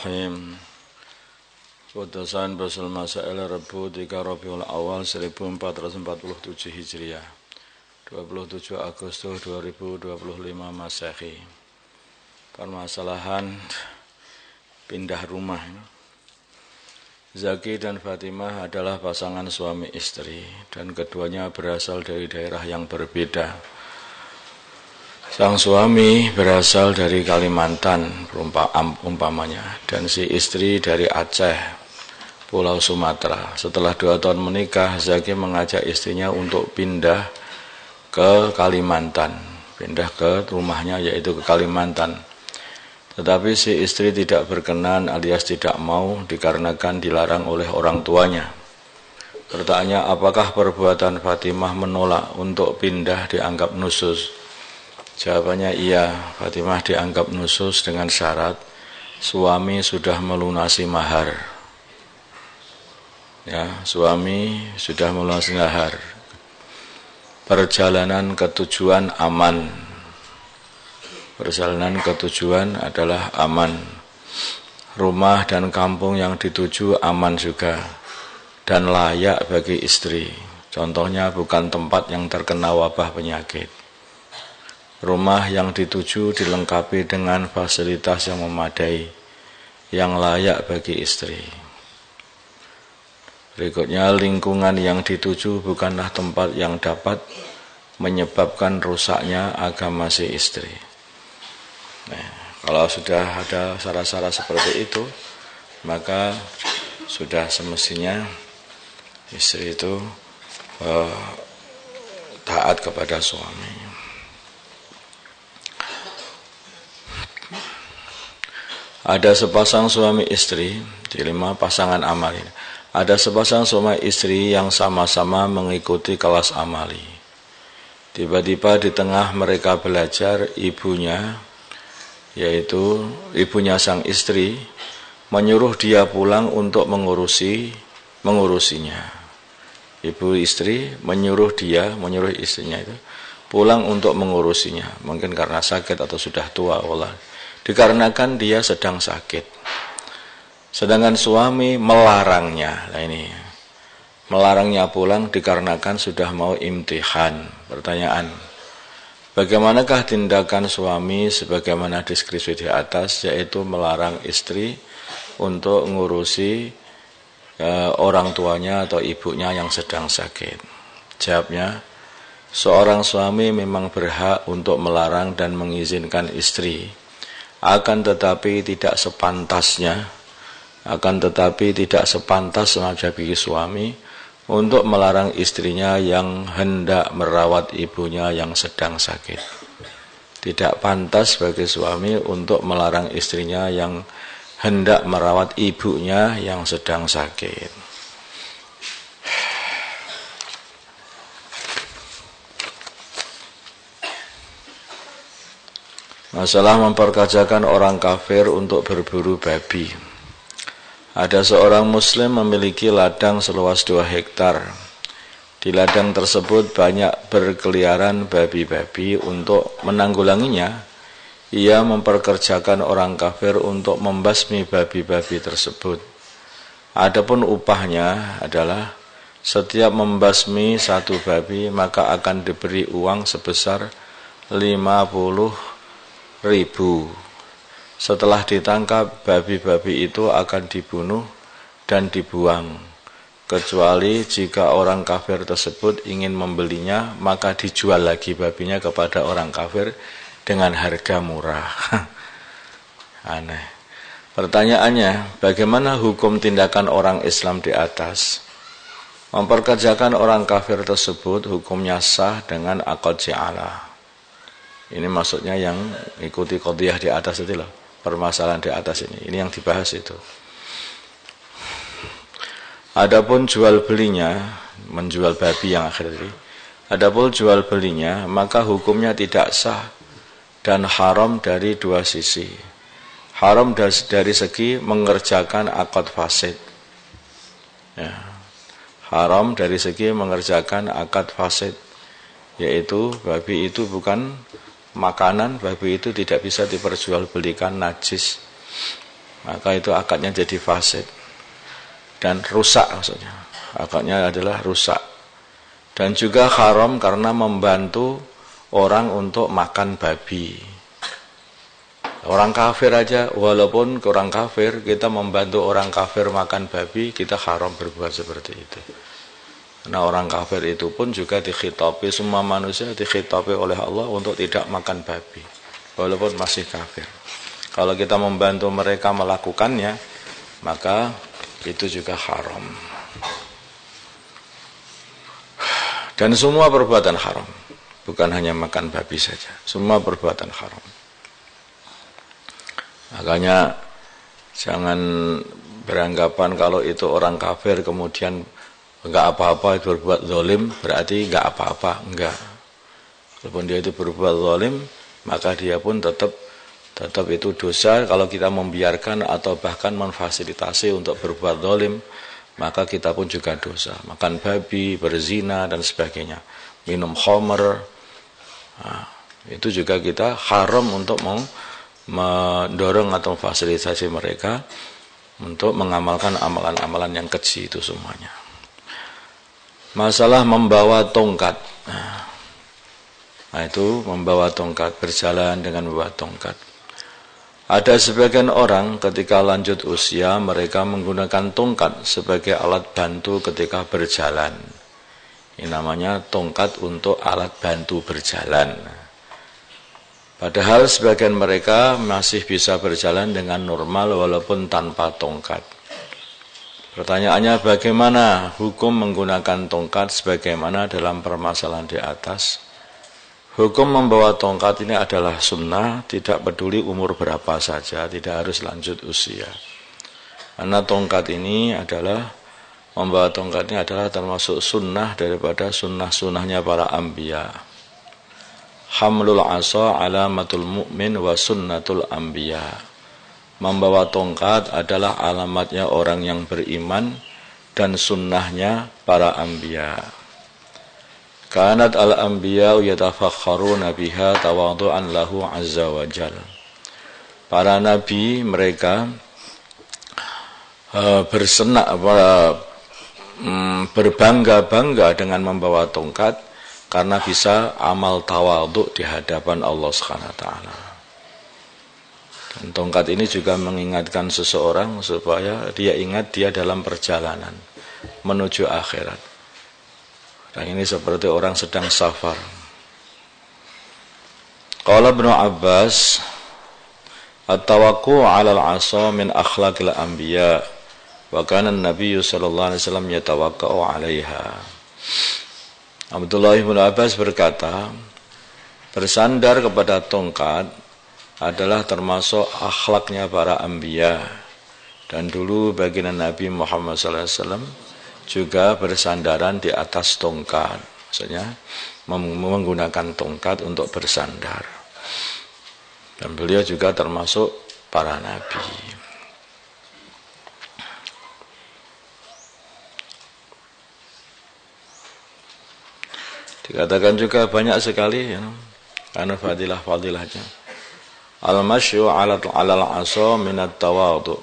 Bismillahirrahmanirrahim. Putusan Basul Masail Rebu 3 Rabiul Awal 1447 Hijriah 27 Agustus 2025 Masehi. Permasalahan pindah rumah. Zaki dan Fatimah adalah pasangan suami istri dan keduanya berasal dari daerah yang berbeda. Sang suami berasal dari Kalimantan umpamanya dan si istri dari Aceh, Pulau Sumatera. Setelah 2 tahun menikah, Zaki mengajak istrinya untuk pindah ke Kalimantan, pindah ke rumahnya yaitu ke Kalimantan. Tetapi si istri tidak berkenan alias tidak mau dikarenakan dilarang oleh orang tuanya. Pertanyaannya, apakah perbuatan Fatimah menolak untuk pindah dianggap nusyuz? Jawabannya iya, Fatimah dianggap nusyuz dengan syarat suami sudah melunasi mahar. Ya, suami sudah melunasi mahar. Perjalanan ke tujuan aman. Perjalanan ke tujuan adalah aman. Rumah dan kampung yang dituju aman juga dan layak bagi istri. Contohnya bukan tempat yang terkena wabah penyakit. Rumah yang dituju dilengkapi dengan fasilitas yang memadai, yang layak bagi istri. Berikutnya, lingkungan yang dituju bukanlah tempat yang dapat menyebabkan rusaknya agama si istri. Nah, kalau sudah ada syarat-syarat seperti itu, maka sudah semestinya istri itu taat kepada suami. Ada sepasang suami istri, di 5 pasangan amali. Ada sepasang suami istri yang sama-sama mengikuti kelas amali. Tiba-tiba di tengah mereka belajar, ibunya, yaitu ibunya sang istri, menyuruh dia pulang untuk mengurusinya. Ibu istri menyuruh istrinya itu pulang untuk mengurusinya. Mungkin karena sakit atau sudah tua, dikarenakan dia sedang sakit. Sedangkan suami melarangnya. Nah ini, melarangnya pulang dikarenakan sudah mau imtihan. Pertanyaan, bagaimanakah tindakan suami sebagaimana deskripsi di atas, yaitu melarang istri untuk mengurusi orang tuanya atau ibunya yang sedang sakit? Jawabnya, seorang suami memang berhak untuk melarang dan mengizinkan istri, akan tetapi tidak sepantas bagi suami untuk melarang istrinya yang hendak merawat ibunya yang sedang sakit. Tidak pantas bagi suami untuk melarang istrinya yang hendak merawat ibunya yang sedang sakit. Masalah memperkerjakan orang kafir untuk berburu babi. Ada seorang muslim memiliki ladang seluas 2 hektar. Di ladang tersebut banyak berkeliaran babi-babi. Untuk menanggulanginya, ia memperkerjakan orang kafir untuk membasmi babi-babi tersebut. Adapun upahnya adalah setiap membasmi 1 babi maka akan diberi uang sebesar 50.000. Setelah ditangkap, babi-babi itu akan dibunuh dan dibuang. Kecuali jika orang kafir tersebut ingin membelinya, maka dijual lagi babinya kepada orang kafir dengan harga murah. Aneh. Pertanyaannya, bagaimana hukum tindakan orang Islam di atas? Memperkerjakan orang kafir tersebut hukumnya sah dengan akad ja'alah. Ini maksudnya yang ikuti qadhiyah di atas itu loh, permasalahan di atas ini yang dibahas itu. Adapun jual belinya, menjual babi yang akhir tadi, adapun jual belinya maka hukumnya tidak sah dan haram dari 2 sisi. Haram dari segi mengerjakan akad fasid. Ya. Haram dari segi mengerjakan akad fasid, yaitu babi itu bukan makanan, babi itu tidak bisa diperjualbelikan, najis. maka itu akadnya jadi fasid dan rusak maksudnya. Akadnya adalah rusak. Dan juga haram karena membantu orang untuk makan babi. Orang kafir aja, walaupun orang kafir, kita membantu orang kafir makan babi, kita haram berbuat seperti itu. Karena orang kafir itu pun juga dikhitabi, semua manusia dikhitabi oleh Allah untuk tidak makan babi, walaupun masih kafir. Kalau kita membantu mereka melakukannya, maka itu juga haram. Dan semua perbuatan haram, bukan hanya makan babi saja, semua perbuatan haram. Makanya jangan beranggapan kalau itu orang kafir kemudian enggak apa-apa itu berbuat zalim, berarti enggak apa-apa, enggak. Walaupun dia itu berbuat zalim, maka dia pun tetap itu dosa. Kalau kita membiarkan atau bahkan memfasilitasi untuk berbuat zalim, maka kita pun juga dosa. Makan babi, berzina dan sebagainya, minum khamr, nah, itu juga kita haram untuk mendorong atau memfasilitasi mereka untuk mengamalkan amalan-amalan yang keji itu semuanya. Masalah membawa tongkat, nah itu membawa tongkat, berjalan dengan membawa tongkat. Ada sebagian orang ketika lanjut usia mereka menggunakan tongkat sebagai alat bantu ketika berjalan. Ini namanya tongkat untuk alat bantu berjalan. Padahal sebagian mereka masih bisa berjalan dengan normal walaupun tanpa tongkat. Pertanyaannya, bagaimana hukum menggunakan tongkat sebagaimana dalam permasalahan di atas? Hukum membawa tongkat ini adalah sunnah, tidak peduli umur berapa saja, tidak harus lanjut usia. Karena tongkat ini adalah, membawa tongkat ini adalah termasuk sunnah daripada sunnah-sunnahnya para anbiya. Hamlul asa alamatul mu'min wa sunnatul anbiya. Membawa tongkat adalah alamatnya orang yang beriman dan sunnahnya para anbiya. Kanat al-anbiya yatafakharuna biha tawadhu'an lahu azza wa jal. Para nabi mereka berbangga-bangga dengan membawa tongkat karena bisa amal tawadhu di hadapan Allah Subhanahu wa taala. Dan tongkat ini juga mengingatkan seseorang supaya dia ingat dia dalam perjalanan menuju akhirat. Dan ini seperti orang sedang safar. Qala Ibnu Abbas, at-tawakku 'ala al-'asa min akhlaqil anbiya wa kana an-nabiy sallallahu alaihi wasallam yatawakka'u 'alaiha. Abdullah bin Abbas berkata, bersandar kepada tongkat adalah termasuk akhlaknya para anbiya. Dan dulu baginda Nabi Muhammad SAW juga bersandaran di atas tongkat. Maksudnya menggunakan tongkat untuk bersandar. Dan beliau juga termasuk para nabi. Dikatakan juga banyak sekali ya, karena fadilah-fadilahnya. Al-masyu 'ala al-'asa min at-tawadhu.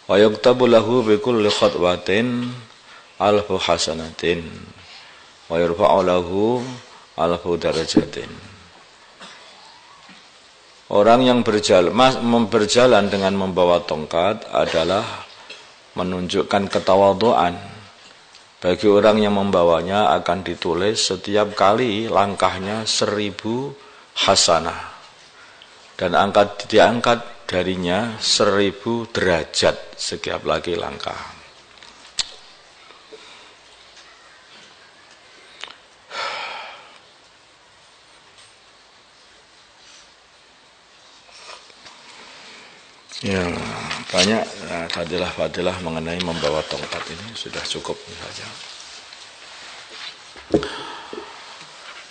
Wa yuktabu lahu bi kulli khatwatin alfu hasanatin wa yurfa'u lahu alfu darajatin. Orang yang berjalan dengan membawa tongkat adalah menunjukkan ketawadhuan. Bagi orang yang membawanya akan ditulis setiap kali langkahnya 1000 hasanah. Dan diangkat darinya 1000 derajat setiap lagi langkah. Ya, banyak fadilah-fadilah mengenai membawa tongkat ini, sudah cukup saja.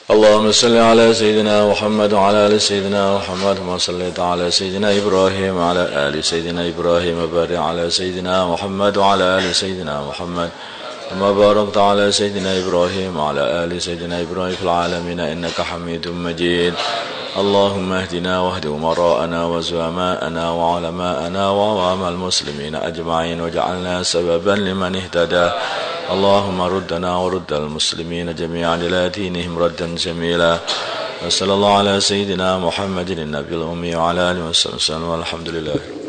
Allahumma salli ala sayyidina Muhammad wa ala ali sayyidina Muhammad wa salli ala sayyidina Ibrahim wa ala ali sayyidina Ibrahim wa barik ala sayyidina Muhammad wa ala ali sayyidina Muhammad wa barik ala sayyidina Ibrahim wa ala ali sayyidina Ibrahim fil alamin innaka Hamidum Majid. اللهم اهدنا واهد أمراءنا وزعماءنا وعلماءنا وعوام المسلمين أجمعين واجعلنا سببا لمن اهتدى اللهم ردنا ورد المسلمين جميعا إلى دينهم ردا جميلا وصلى الله على سيدنا محمد النبي الأمي وعلى آله وصحبه وسلم والحمد لله.